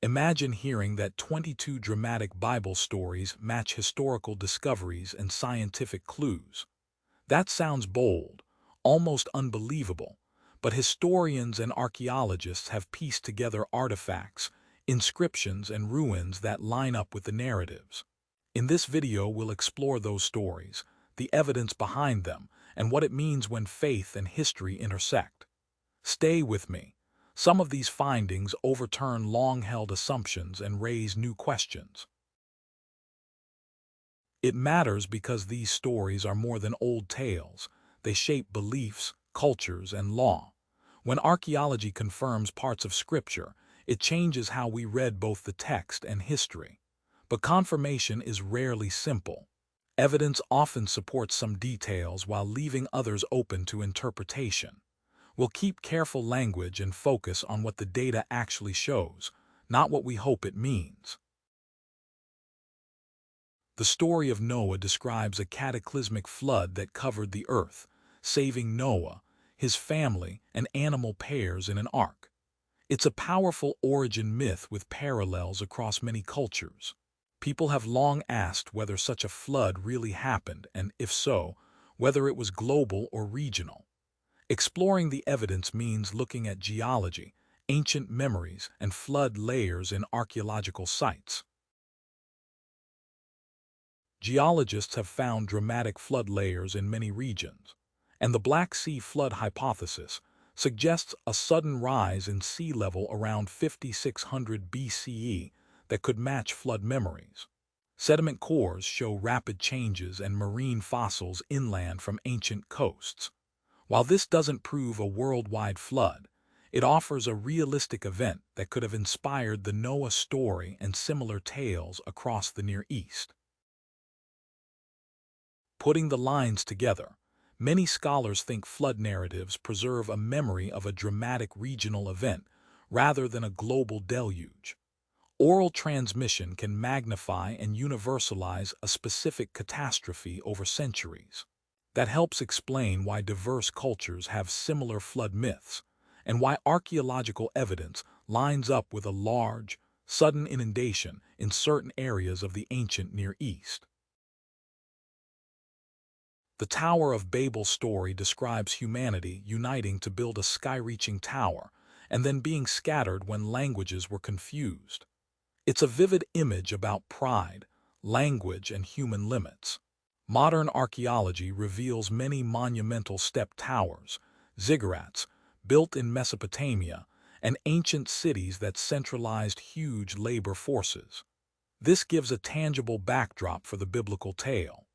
Imagine hearing that 22 dramatic Bible stories match historical discoveries and scientific clues. That sounds bold, almost unbelievable, but historians and archaeologists have pieced together artifacts, inscriptions, and ruins that line up with the narratives. In this video, we'll explore those stories, the evidence behind them, and what it means when faith and history intersect. Stay with me. Some of these findings overturn long-held assumptions and raise new questions. It matters because these stories are more than old tales. They shape beliefs, cultures, and law. When archaeology confirms parts of Scripture, it changes how we read both the text and history. But confirmation is rarely simple. Evidence often supports some details while leaving others open to interpretation. We'll keep careful language and focus on what the data actually shows, not what we hope it means. The story of Noah describes a cataclysmic flood that covered the earth, saving Noah, his family, and animal pairs in an ark. It's a powerful origin myth with parallels across many cultures. People have long asked whether such a flood really happened and, if so, whether it was global or regional. Exploring the evidence means looking at geology, ancient memories, and flood layers in archaeological sites. Geologists have found dramatic flood layers in many regions, and the Black Sea flood hypothesis suggests a sudden rise in sea level around 5600 BCE that could match flood memories. Sediment cores show rapid changes and marine fossils inland from ancient coasts. While this doesn't prove a worldwide flood, it offers a realistic event that could have inspired the Noah story and similar tales across the Near East. Putting the lines together, many scholars think flood narratives preserve a memory of a dramatic regional event rather than a global deluge. Oral transmission can magnify and universalize a specific catastrophe over centuries. That helps explain why diverse cultures have similar flood myths, and why archaeological evidence lines up with a large, sudden inundation in certain areas of the ancient Near East. The Tower of Babel story describes humanity uniting to build a sky-reaching tower and then being scattered when languages were confused. It's a vivid image about pride, language, and human limits. Modern archaeology reveals many monumental step towers, ziggurats, built in Mesopotamia, and ancient cities that centralized huge labor forces. This gives a tangible backdrop for the biblical tale.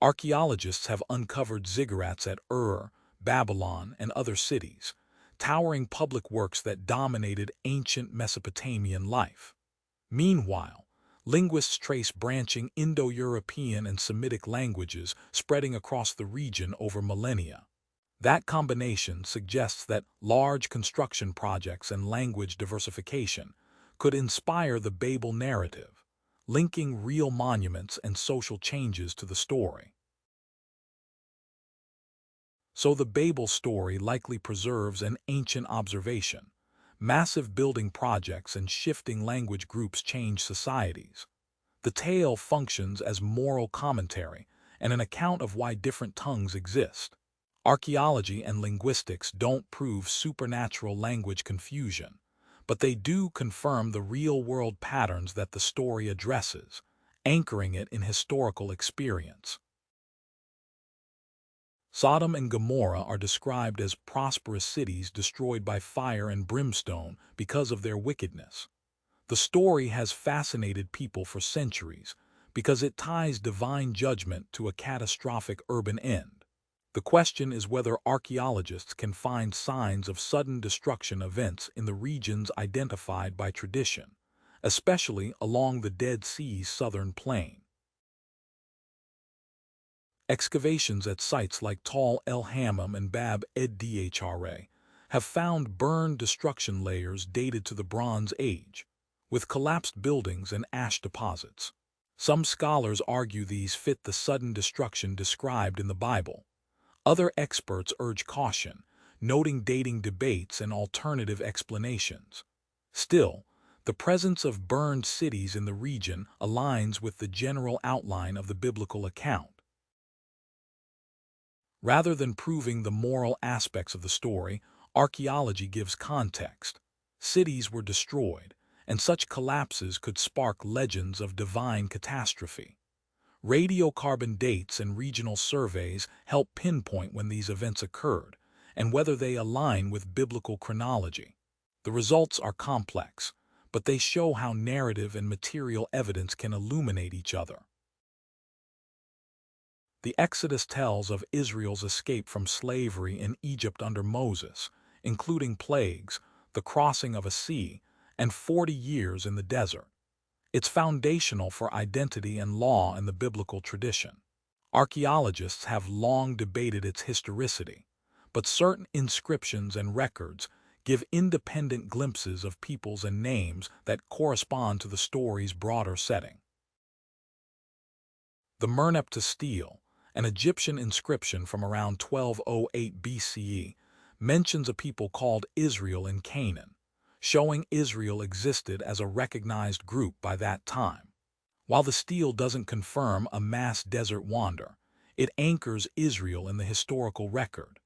Archaeologists have uncovered ziggurats at Babylon, and other cities, towering public works that dominated ancient Mesopotamian life. Meanwhile, linguists trace branching Indo-European and Semitic languages spreading across the region over millennia. That combination suggests that large construction projects and language diversification could inspire the Babel narrative, linking real monuments and social changes to the story. So the Babel story likely preserves an ancient observation. Massive building projects and shifting language groups change societies. The tale functions as moral commentary and an account of why different tongues exist. Archaeology and linguistics don't prove supernatural language confusion, but they do confirm the real-world patterns that the story addresses, anchoring it in historical experience. Sodom and Gomorrah are described as prosperous cities destroyed by fire and brimstone because of their wickedness. The story has fascinated people for centuries because it ties divine judgment to a catastrophic urban end. The question is whether archaeologists can find signs of sudden destruction events in the regions identified by tradition, especially along the Dead Sea's southern plain. Excavations at sites like Tal el-Hammam and Bab ed-Dhra have found burned destruction layers dated to the Bronze Age, with collapsed buildings and ash deposits. Some scholars argue these fit the sudden destruction described in the Bible. Other experts urge caution, noting dating debates and alternative explanations. Still, the presence of burned cities in the region aligns with the general outline of the biblical account. Rather than proving the moral aspects of the story, archaeology gives context. Cities were destroyed, and such collapses could spark legends of divine catastrophe. Radiocarbon dates and regional surveys help pinpoint when these events occurred and whether they align with biblical chronology. The results are complex, but they show how narrative and material evidence can illuminate each other. The Exodus tells of Israel's escape from slavery in Egypt under Moses, including plagues, the crossing of a sea, and 40 years in the desert. It's foundational for identity and law in the biblical tradition. Archaeologists have long debated its historicity, but certain inscriptions and records give independent glimpses of peoples and names that correspond to the story's broader setting. The Merneptah stele, an Egyptian inscription from around 1208 BCE, mentions a people called Israel in Canaan, showing Israel existed as a recognized group by that time. While the stele doesn't confirm a mass desert wander, it anchors Israel in the historical record.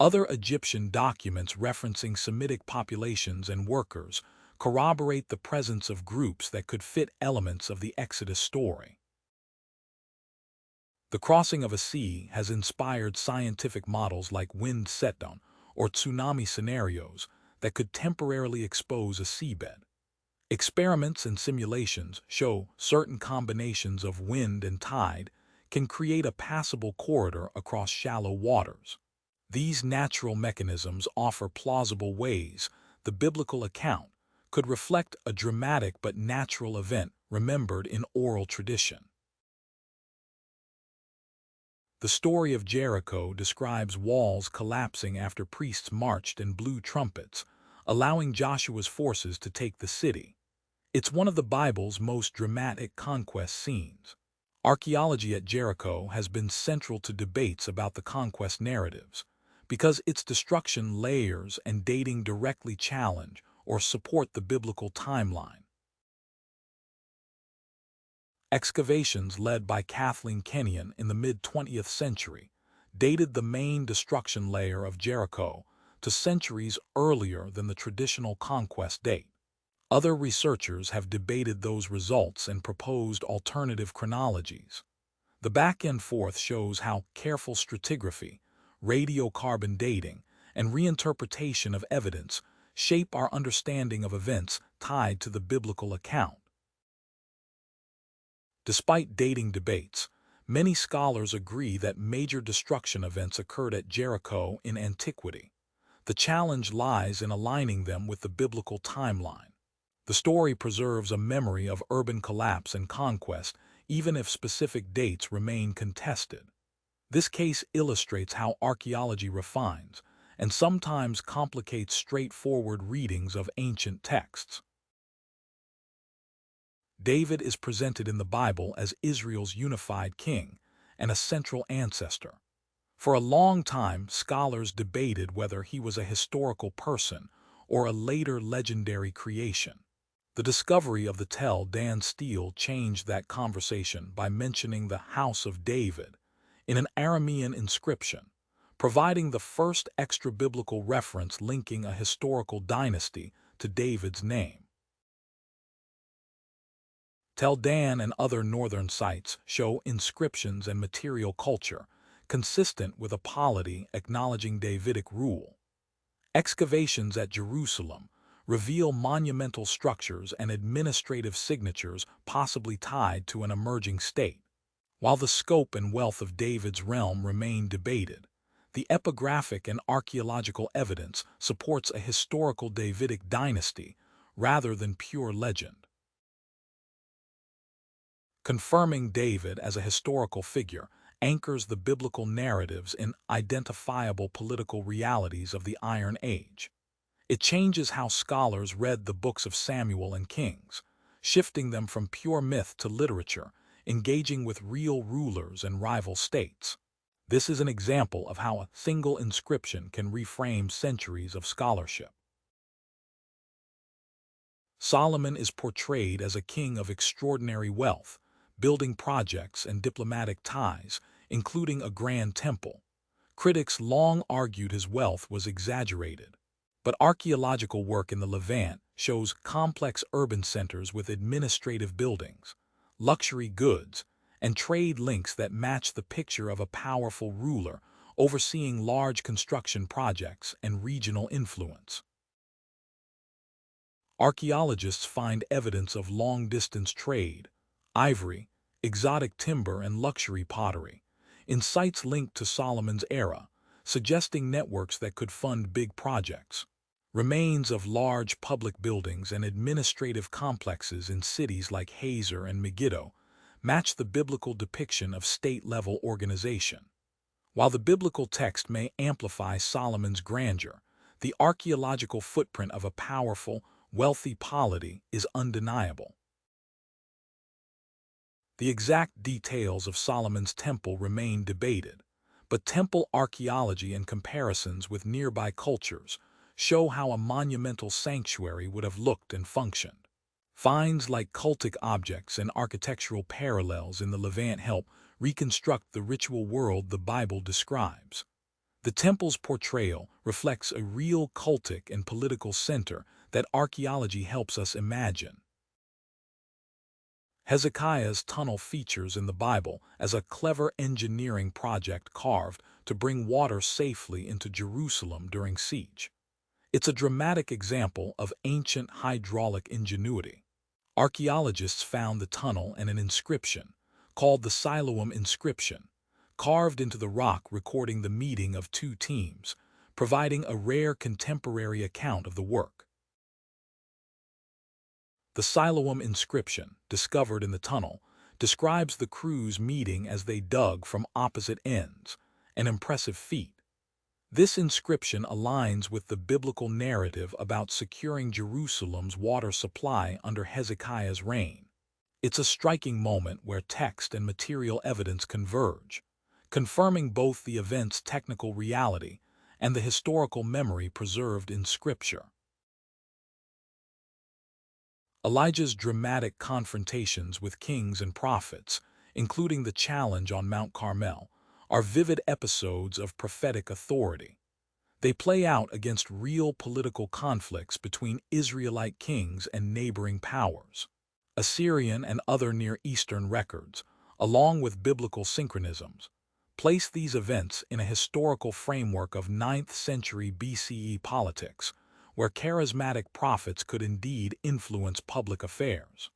Other Egyptian documents referencing Semitic populations and workers corroborate the presence of groups that could fit elements of the Exodus story. The crossing of a sea has inspired scientific models like wind set-down or tsunami scenarios that could temporarily expose a seabed. Experiments and simulations show certain combinations of wind and tide can create a passable corridor across shallow waters. These natural mechanisms offer plausible ways the biblical account could reflect a dramatic but natural event remembered in oral tradition. The story of Jericho describes walls collapsing after priests marched and blew trumpets, allowing Joshua's forces to take the city. It's one of the Bible's most dramatic conquest scenes. Archaeology at Jericho has been central to debates about the conquest narratives, because its destruction layers and dating directly challenge or support the biblical timeline. Excavations led by Kathleen Kenyon in the mid-20th century dated the main destruction layer of Jericho to centuries earlier than the traditional conquest date. Other researchers have debated those results and proposed alternative chronologies. The back-and-forth shows how careful stratigraphy, radiocarbon dating, and reinterpretation of evidence shape our understanding of events tied to the biblical account. Despite dating debates, many scholars agree that major destruction events occurred at Jericho in antiquity. The challenge lies in aligning them with the biblical timeline. The story preserves a memory of urban collapse and conquest, even if specific dates remain contested. This case illustrates how archaeology refines and sometimes complicates straightforward readings of ancient texts. David is presented in the Bible as Israel's unified king and a central ancestor. For a long time, scholars debated whether he was a historical person or a later legendary creation. The discovery of the Tel Dan stele changed that conversation by mentioning the House of David in an Aramean inscription, providing the first extra-biblical reference linking a historical dynasty to David's name. Tel Dan and other northern sites show inscriptions and material culture consistent with a polity acknowledging Davidic rule. Excavations at Jerusalem reveal monumental structures and administrative signatures possibly tied to an emerging state. While the scope and wealth of David's realm remain debated, the epigraphic and archaeological evidence supports a historical Davidic dynasty rather than pure legend. Confirming David as a historical figure anchors the biblical narratives in identifiable political realities of the Iron Age. It changes how scholars read the books of Samuel and Kings, shifting them from pure myth to literature, engaging with real rulers and rival states. This is an example of how a single inscription can reframe centuries of scholarship. Solomon is portrayed as a king of extraordinary wealth, building projects and diplomatic ties, including a grand temple. Critics long argued his wealth was exaggerated, but archaeological work in the Levant shows complex urban centers with administrative buildings, luxury goods, and trade links that match the picture of a powerful ruler overseeing large construction projects and regional influence. Archaeologists find evidence of long-distance trade, ivory, exotic timber, and luxury pottery in sites linked to Solomon's era, suggesting networks that could fund big projects. Remains of large public buildings and administrative complexes in cities like Hazor and Megiddo match the biblical depiction of state-level organization. While the biblical text may amplify Solomon's grandeur, the archaeological footprint of a powerful, wealthy polity is undeniable. The exact details of Solomon's temple remain debated, but temple archaeology and comparisons with nearby cultures show how a monumental sanctuary would have looked and functioned. Finds like cultic objects and architectural parallels in the Levant help reconstruct the ritual world the Bible describes. The temple's portrayal reflects a real cultic and political center that archaeology helps us imagine. Hezekiah's tunnel features in the Bible as a clever engineering project carved to bring water safely into Jerusalem during siege. It's a dramatic example of ancient hydraulic ingenuity. Archaeologists found the tunnel and an inscription, called the Siloam inscription, carved into the rock recording the meeting of two teams, providing a rare contemporary account of the work. The Siloam inscription, discovered in the tunnel, describes the crews meeting as they dug from opposite ends, an impressive feat. This inscription aligns with the biblical narrative about securing Jerusalem's water supply under Hezekiah's reign. It's a striking moment where text and material evidence converge, confirming both the event's technical reality and the historical memory preserved in Scripture. Elijah's dramatic confrontations with kings and prophets, including the challenge on Mount Carmel, are vivid episodes of prophetic authority. They play out against real political conflicts between Israelite kings and neighboring powers. Assyrian and other Near Eastern records, along with biblical synchronisms, place these events in a historical framework of 9th century BCE politics, where charismatic prophets could indeed influence public affairs.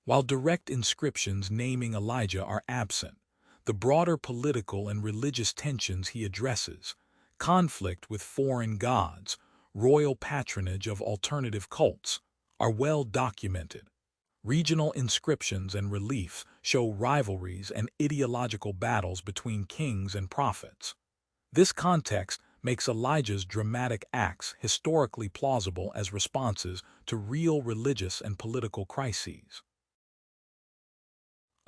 While direct inscriptions naming Elijah are absent, the broader political and religious tensions he addresses, conflict with foreign gods, royal patronage of alternative cults, are well documented. Regional inscriptions and reliefs show rivalries and ideological battles between kings and prophets. This context makes Elijah's dramatic acts historically plausible as responses to real religious and political crises.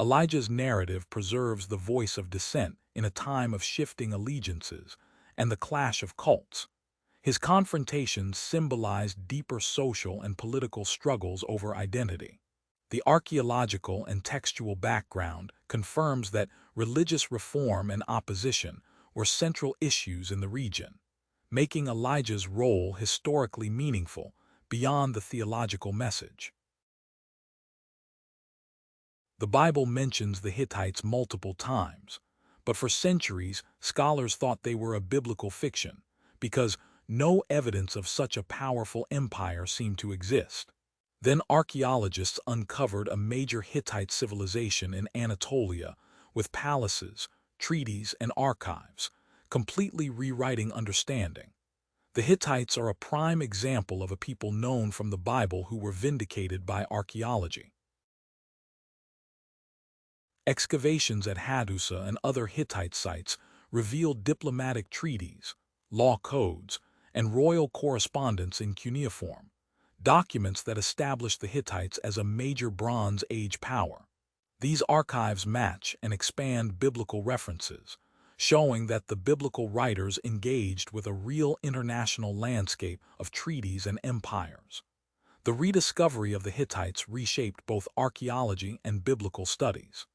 Elijah's narrative preserves the voice of dissent in a time of shifting allegiances and the clash of cults. His confrontations symbolize deeper social and political struggles over identity. The archaeological and textual background confirms that religious reform and opposition were central issues in the region, making Elijah's role historically meaningful beyond the theological message. The Bible mentions the Hittites multiple times, but for centuries scholars thought they were a biblical fiction because no evidence of such a powerful empire seemed to exist. Then archaeologists uncovered a major Hittite civilization in Anatolia with palaces, treaties, and archives, completely rewriting understanding. The Hittites are a prime example of a people known from the Bible who were vindicated by archaeology. Excavations at Hadusa and other Hittite sites revealed diplomatic treaties, law codes, and royal correspondence in cuneiform, documents that established the Hittites as a major Bronze Age power. These archives match and expand biblical references, showing that the biblical writers engaged with a real international landscape of treaties and empires. The rediscovery of the Hittites reshaped both archaeology and biblical studies.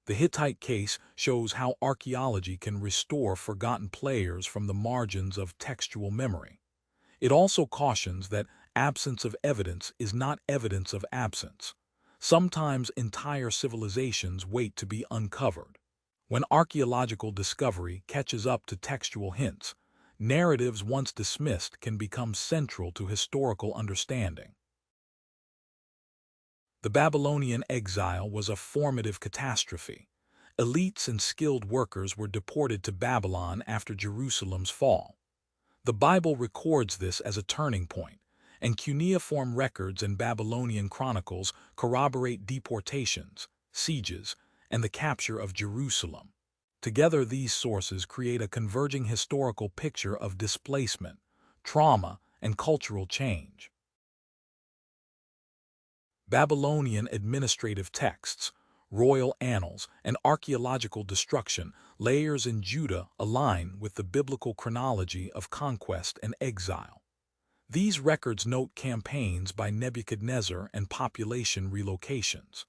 The Hittite case shows how archaeology can restore forgotten players from the margins of textual memory. It also cautions that absence of evidence is not evidence of absence. Sometimes entire civilizations wait to be uncovered. When archaeological discovery catches up to textual hints, narratives once dismissed can become central to historical understanding. The Babylonian exile was a formative catastrophe. Elites and skilled workers were deported to Babylon after Jerusalem's fall. The Bible records this as a turning point, and cuneiform records and Babylonian chronicles corroborate deportations, sieges, and the capture of Jerusalem. Together, these sources create a converging historical picture of displacement, trauma, and cultural change. Babylonian administrative texts, royal annals, and archaeological destruction layers in Judah align with the biblical chronology of conquest and exile. These records note campaigns by Nebuchadnezzar and population relocations.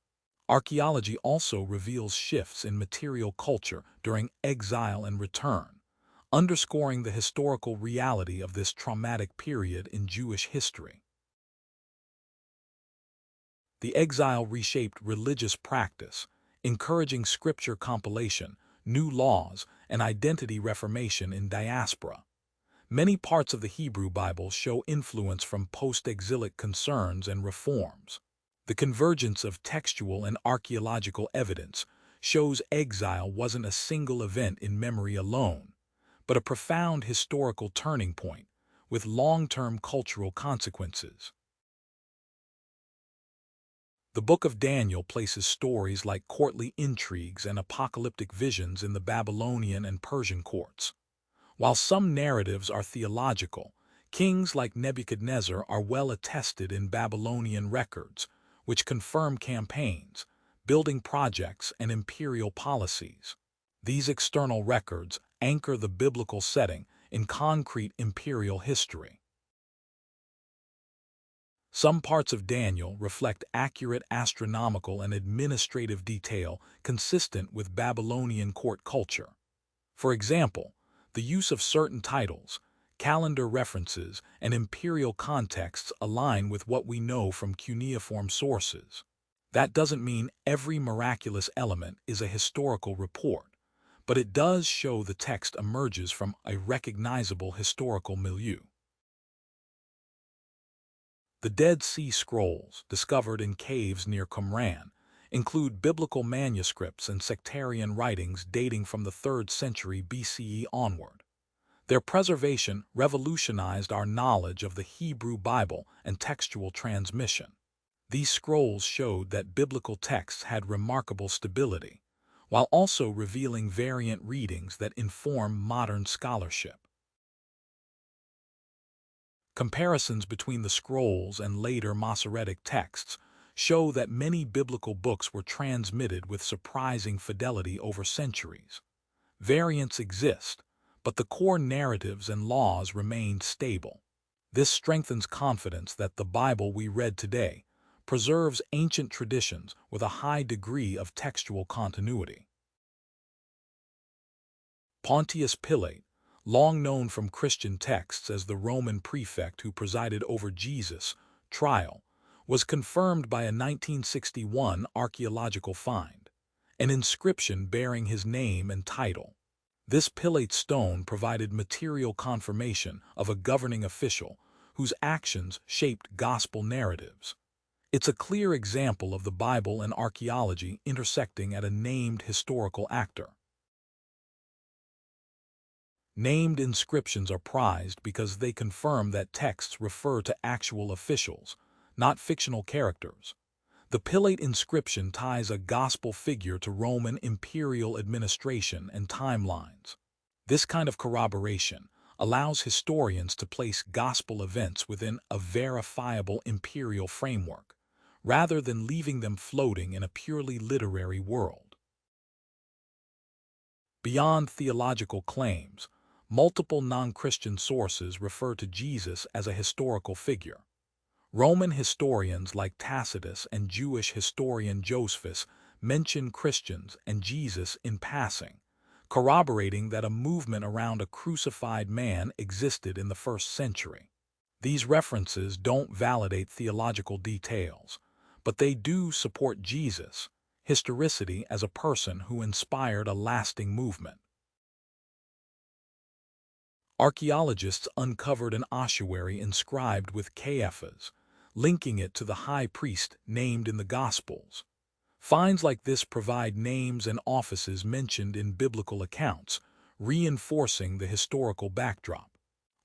Archaeology also reveals shifts in material culture during exile and return, underscoring the historical reality of this traumatic period in Jewish history. The exile reshaped religious practice, encouraging scripture compilation, new laws, and identity reformation in diaspora. Many parts of the Hebrew Bible show influence from post-exilic concerns and reforms. The convergence of textual and archaeological evidence shows exile wasn't a single event in memory alone, but a profound historical turning point with long-term cultural consequences. The Book of Daniel places stories like courtly intrigues and apocalyptic visions in the Babylonian and Persian courts. While some narratives are theological, kings like Nebuchadnezzar are well attested in Babylonian records, which confirm campaigns, building projects, and imperial policies. These external records anchor the biblical setting in concrete imperial history. Some parts of Daniel reflect accurate astronomical and administrative detail consistent with Babylonian court culture. For example, the use of certain titles, calendar references, and imperial contexts align with what we know from cuneiform sources. That doesn't mean every miraculous element is a historical report, but it does show the text emerges from a recognizable historical milieu. The Dead Sea Scrolls, discovered in caves near Qumran, include biblical manuscripts and sectarian writings dating from the 3rd century BCE onward. Their preservation revolutionized our knowledge of the Hebrew Bible and textual transmission. These scrolls showed that biblical texts had remarkable stability, while also revealing variant readings that inform modern scholarship. Comparisons between the scrolls and later Masoretic texts show that many biblical books were transmitted with surprising fidelity over centuries. Variants exist, but the core narratives and laws remained stable. This strengthens confidence that the Bible we read today preserves ancient traditions with a high degree of textual continuity. Pontius Pilate, long known from Christian texts as the Roman prefect who presided over Jesus' trial, was confirmed by a 1961 archaeological find, an inscription bearing his name and title. This Pilate stone provided material confirmation of a governing official whose actions shaped gospel narratives. It's a clear example of the Bible and archaeology intersecting at a named historical actor. Named inscriptions are prized because they confirm that texts refer to actual officials, not fictional characters. The Pilate inscription ties a gospel figure to Roman imperial administration and timelines. This kind of corroboration allows historians to place gospel events within a verifiable imperial framework, rather than leaving them floating in a purely literary world. Beyond theological claims, multiple non-Christian sources refer to Jesus as a historical figure. Roman historians like Tacitus and Jewish historian Josephus mention Christians and Jesus in passing, corroborating that a movement around a crucified man existed in the first century. These references don't validate theological details, but they do support Jesus' historicity as a person who inspired a lasting movement. Archaeologists uncovered an ossuary inscribed with Caiaphas, linking it to the high priest named in the Gospels. Finds like this provide names and offices mentioned in biblical accounts, reinforcing the historical backdrop.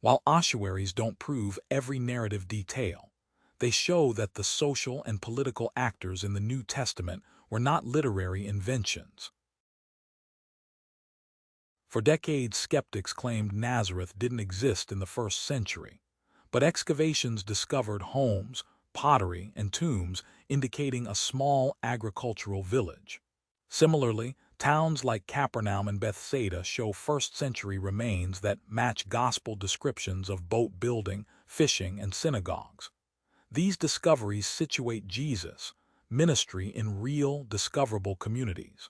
While ossuaries don't prove every narrative detail, they show that the social and political actors in the New Testament were not literary inventions. For decades, skeptics claimed Nazareth didn't exist in the first century, but excavations discovered homes, pottery, and tombs indicating a small agricultural village. Similarly, towns like Capernaum and Bethsaida show first-century remains that match gospel descriptions of boat building, fishing, and synagogues. These discoveries situate Jesus' ministry in real, discoverable communities.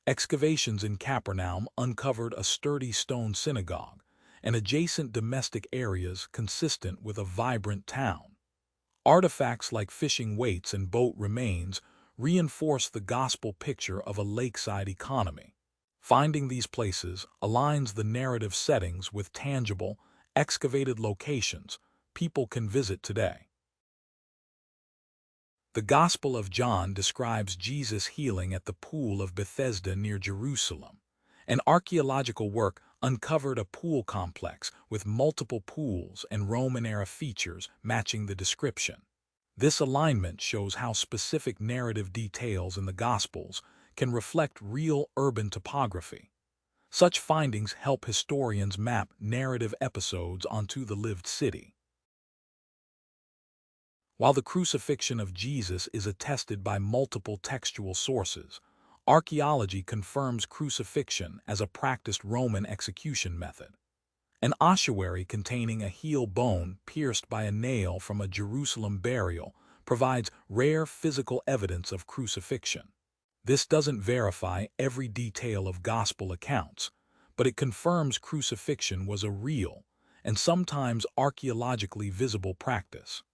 Excavations in Capernaum uncovered a sturdy stone synagogue and adjacent domestic areas consistent with a vibrant town. Artifacts like fishing weights and boat remains reinforce the gospel picture of a lakeside economy. Finding these places aligns the narrative settings with tangible, excavated locations people can visit today. The Gospel of John describes Jesus healing at the pool of Bethesda near Jerusalem. An archaeological work uncovered a pool complex with multiple pools and Roman-era features matching the description. This alignment shows how specific narrative details in the Gospels can reflect real urban topography. Such findings help historians map narrative episodes onto the lived city. While the crucifixion of Jesus is attested by multiple textual sources, archaeology confirms crucifixion as a practiced Roman execution method. An ossuary containing a heel bone pierced by a nail from a Jerusalem burial provides rare physical evidence of crucifixion. This doesn't verify every detail of gospel accounts, but it confirms crucifixion was a real and sometimes archaeologically visible practice.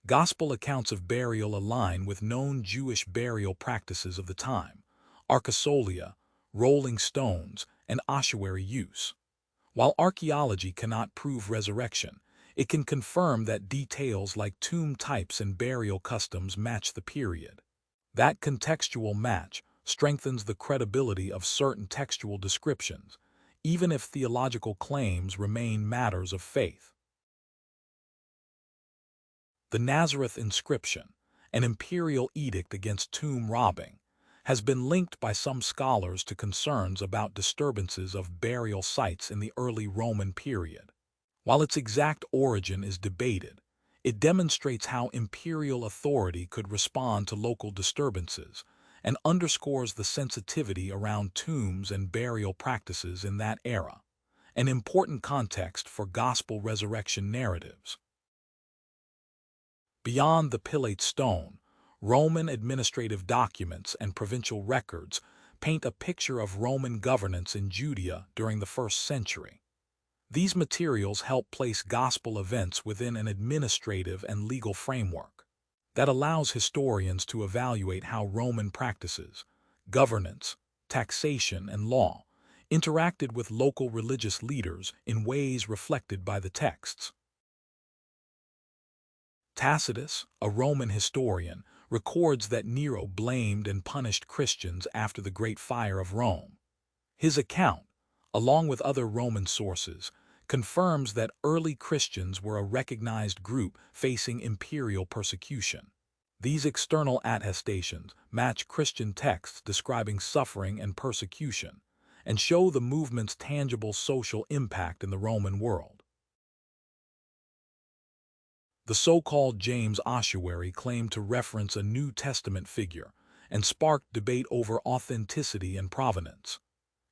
Gospel accounts of burial align with known Jewish burial practices of the time: archosolia, rolling stones, and ossuary use. While archaeology cannot prove resurrection, it can confirm that details like tomb types and burial customs match the period. That contextual match strengthens the credibility of certain textual descriptions, even if theological claims remain matters of faith. The Nazareth inscription, an imperial edict against tomb robbing, has been linked by some scholars to concerns about disturbances of burial sites in the early Roman period. While its exact origin is debated, it demonstrates how imperial authority could respond to local disturbances and underscores the sensitivity around tombs and burial practices in that era, an important context for gospel resurrection narratives. Beyond the Pilate stone, Roman administrative documents and provincial records paint a picture of Roman governance in Judea during the first century. These materials help place gospel events within an administrative and legal framework that allows historians to evaluate how Roman practices, governance, taxation, and law interacted with local religious leaders in ways reflected by the texts. Tacitus, a Roman historian, records that Nero blamed and punished Christians after the Great Fire of Rome. His account, along with other Roman sources, confirms that early Christians were a recognized group facing imperial persecution. These external attestations match Christian texts describing suffering and persecution, and show the movement's tangible social impact in the Roman world. The so-called James ossuary claimed to reference a New Testament figure and sparked debate over authenticity and provenance.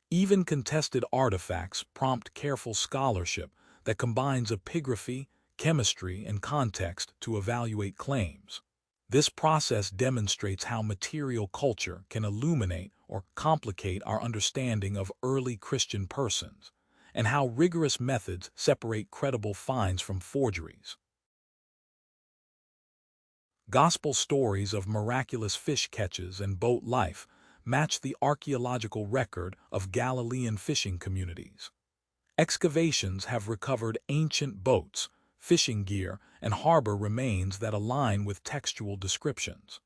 Even contested artifacts prompt careful scholarship that combines epigraphy, chemistry, and context to evaluate claims. This process demonstrates how material culture can illuminate or complicate our understanding of early Christian persons, and how rigorous methods separate credible finds from forgeries. Gospel stories of miraculous fish catches and boat life match the archaeological record of Galilean fishing communities. Excavations have recovered ancient boats, fishing gear, and harbor remains that align with textual descriptions.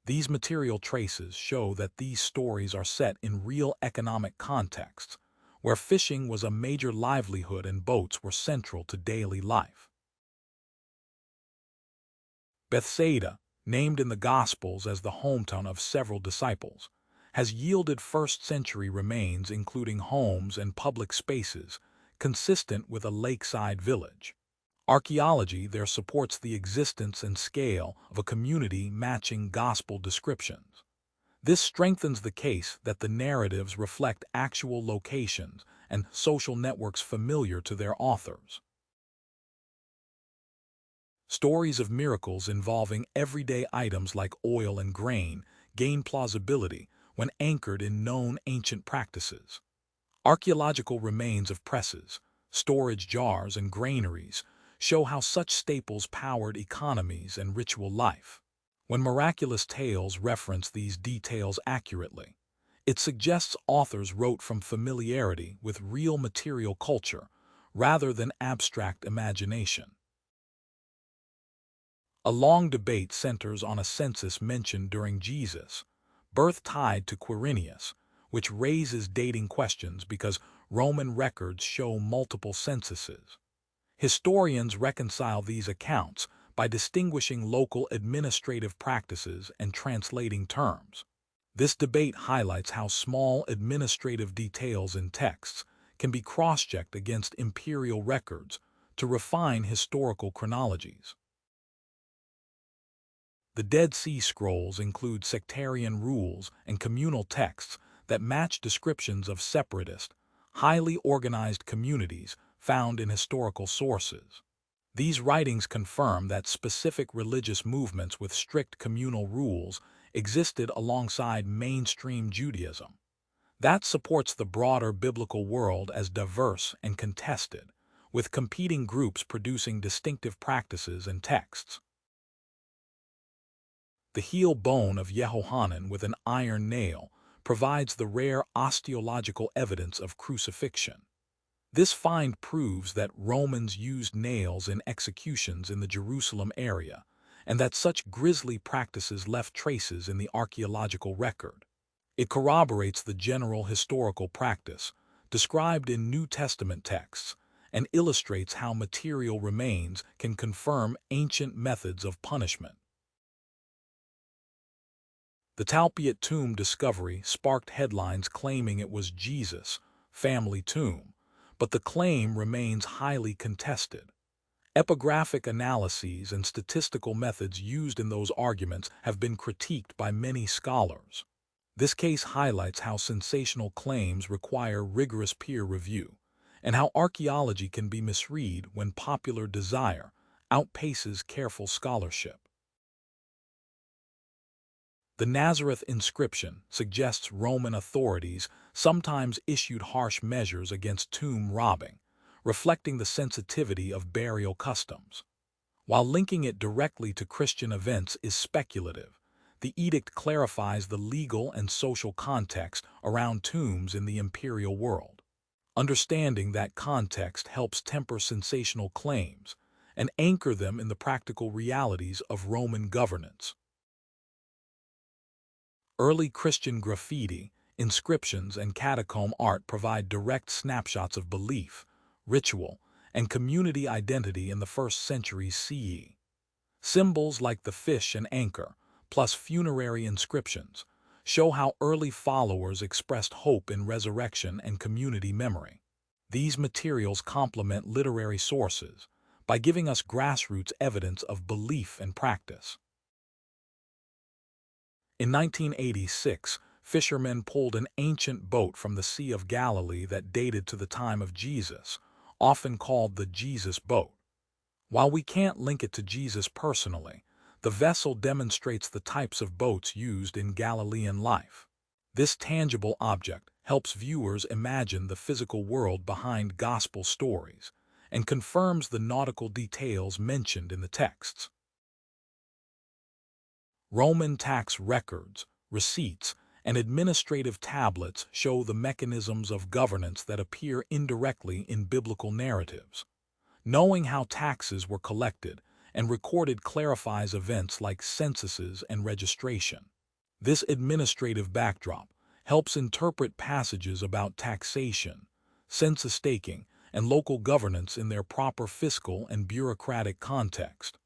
These material traces show that these stories are set in real economic contexts, where fishing was a major livelihood and boats were central to daily life. Bethsaida, named in the Gospels as the hometown of several disciples, has yielded first-century remains including homes and public spaces consistent with a lakeside village. Archaeology there supports the existence and scale of a community matching Gospel descriptions. This strengthens the case that the narratives reflect actual locations and social networks familiar to their authors. Stories of miracles involving everyday items like oil and grain gain plausibility when anchored in known ancient practices. Archaeological remains of presses, storage jars, and granaries show how such staples powered economies and ritual life. When miraculous tales reference these details accurately, it suggests authors wrote from familiarity with real material culture rather than abstract imagination. A long debate centers on a census mentioned during Jesus' birth tied to Quirinius, which raises dating questions because Roman records show multiple censuses. Historians reconcile these accounts by distinguishing local administrative practices and translating terms. This debate highlights how small administrative details in texts can be cross-checked against imperial records to refine historical chronologies. The Dead Sea Scrolls include sectarian rules and communal texts that match descriptions of separatist, highly organized communities found in historical sources. These writings confirm that specific religious movements with strict communal rules existed alongside mainstream Judaism. That supports the broader biblical world as diverse and contested, with competing groups producing distinctive practices and texts. The heel bone of Yehohanan with an iron nail provides the rare osteological evidence of crucifixion. This find proves that Romans used nails in executions in the Jerusalem area, and that such grisly practices left traces in the archaeological record. It corroborates the general historical practice described in New Testament texts and illustrates how material remains can confirm ancient methods of punishment. The Talpiot tomb discovery sparked headlines claiming it was Jesus' family tomb, but the claim remains highly contested. Epigraphic analyses and statistical methods used in those arguments have been critiqued by many scholars. This case highlights how sensational claims require rigorous peer review, and how archaeology can be misread when popular desire outpaces careful scholarship. The Nazareth inscription suggests Roman authorities sometimes issued harsh measures against tomb robbing, reflecting the sensitivity of burial customs. While linking it directly to Christian events is speculative, the edict clarifies the legal and social context around tombs in the imperial world. Understanding that context helps temper sensational claims and anchor them in the practical realities of Roman governance. Early Christian graffiti, inscriptions, and catacomb art provide direct snapshots of belief, ritual, and community identity in the 1st century CE. Symbols like the fish and anchor, plus funerary inscriptions, show how early followers expressed hope in resurrection and community memory. These materials complement literary sources, by giving us grassroots evidence of belief and practice. In 1986, fishermen pulled an ancient boat from the Sea of Galilee that dated to the time of Jesus, often called the Jesus boat. While we can't link it to Jesus personally, the vessel demonstrates the types of boats used in Galilean life. This tangible object helps viewers imagine the physical world behind gospel stories and confirms the nautical details mentioned in the texts. Roman tax records, receipts, and administrative tablets show the mechanisms of governance that appear indirectly in biblical narratives. Knowing how taxes were collected and recorded clarifies events like censuses and registration. This administrative backdrop helps interpret passages about taxation, census taking, and local governance in their proper fiscal and bureaucratic context.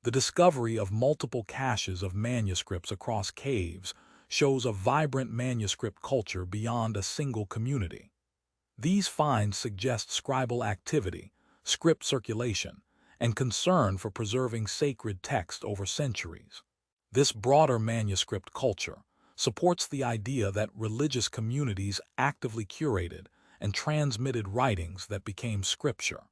The discovery of multiple caches of manuscripts across caves shows a vibrant manuscript culture beyond a single community. These finds suggest scribal activity, script circulation, and concern for preserving sacred text over centuries. This broader manuscript culture supports the idea that religious communities actively curated and transmitted writings that became scripture.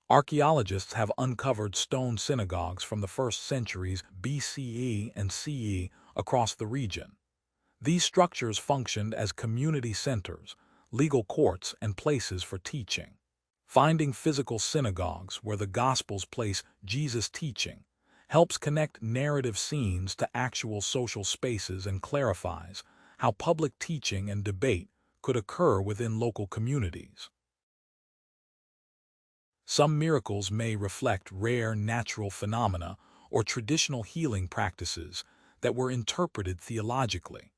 Archaeologists have uncovered stone synagogues from the first centuries BCE and CE across the region. These structures functioned as community centers, legal courts, and places for teaching. Finding physical synagogues where the Gospels place Jesus' teaching helps connect narrative scenes to actual social spaces and clarifies how public teaching and debate could occur within local communities. Some miracles may reflect rare natural phenomena or traditional healing practices that were interpreted theologically.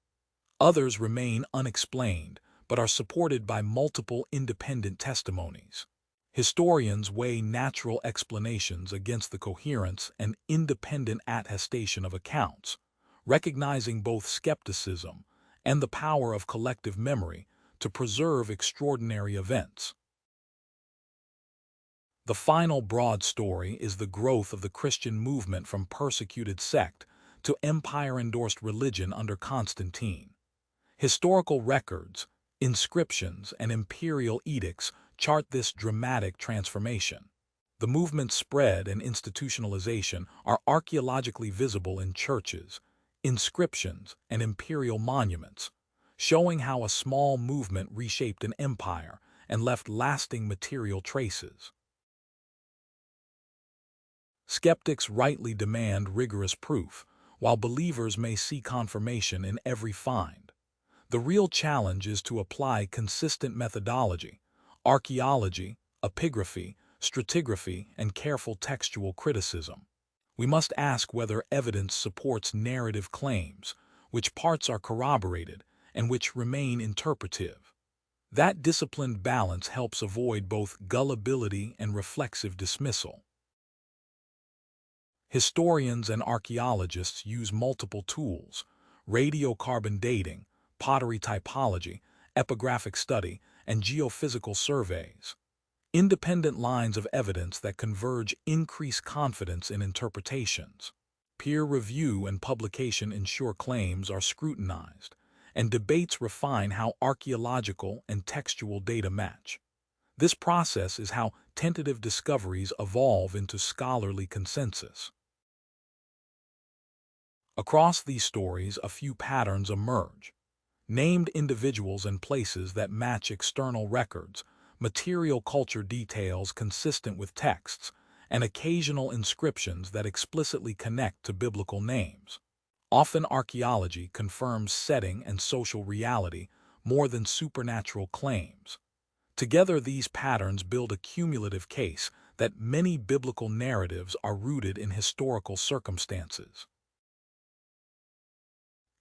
Others remain unexplained but are supported by multiple independent testimonies. Historians weigh natural explanations against the coherence and independent attestation of accounts, recognizing both skepticism and the power of collective memory to preserve extraordinary events. The final broad story is the growth of the Christian movement from persecuted sect to empire-endorsed religion under Constantine. Historical records, inscriptions, and imperial edicts chart this dramatic transformation. The movement's spread and institutionalization are archaeologically visible in churches, inscriptions, and imperial monuments, showing how a small movement reshaped an empire and left lasting material traces. Skeptics rightly demand rigorous proof, while believers may see confirmation in every find. The real challenge is to apply consistent methodology, archaeology, epigraphy, stratigraphy, and careful textual criticism. We must ask whether evidence supports narrative claims, which parts are corroborated, and which remain interpretive. That disciplined balance helps avoid both gullibility and reflexive dismissal. Historians and archaeologists use multiple tools: radiocarbon dating, pottery typology, epigraphic study, and geophysical surveys. Independent lines of evidence that converge increase confidence in interpretations. Peer review and publication ensure claims are scrutinized, and debates refine how archaeological and textual data match. This process is how tentative discoveries evolve into scholarly consensus. Across these stories, a few patterns emerge: named individuals and places that match external records, material culture details consistent with texts, and occasional inscriptions that explicitly connect to biblical names. Often archaeology confirms setting and social reality more than supernatural claims. Together, these patterns build a cumulative case that many biblical narratives are rooted in historical circumstances.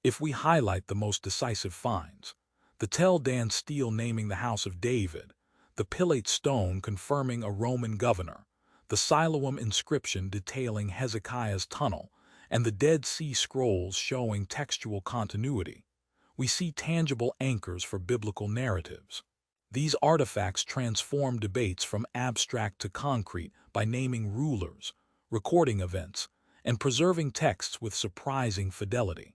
If we highlight the most decisive finds: the Tel Dan stele naming the house of David, the Pilate stone confirming a Roman governor, the Siloam inscription detailing Hezekiah's tunnel, and the Dead Sea Scrolls showing textual continuity, we see tangible anchors for biblical narratives. These artifacts transform debates from abstract to concrete by naming rulers, recording events, and preserving texts with surprising fidelity.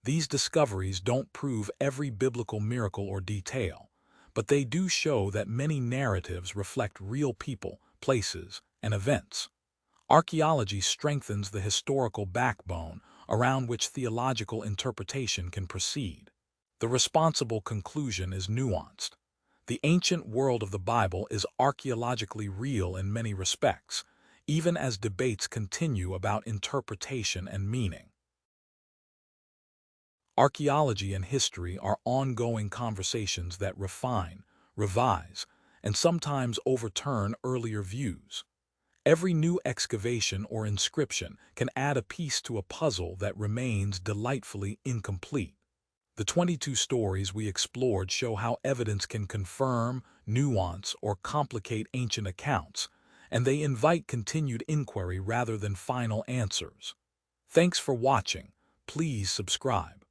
These discoveries don't prove every biblical miracle or detail, but they do show that many narratives reflect real people, places, and events. Archaeology strengthens the historical backbone around which theological interpretation can proceed. The responsible conclusion is nuanced. The ancient world of the Bible is archaeologically real in many respects, even as debates continue about interpretation and meaning. Archaeology and history are ongoing conversations that refine, revise, and sometimes overturn earlier views. Every new excavation or inscription can add a piece to a puzzle that remains delightfully incomplete. The 22 stories we explored show how evidence can confirm, nuance, or complicate ancient accounts, and they invite continued inquiry rather than final answers. Thanks for watching. Please subscribe.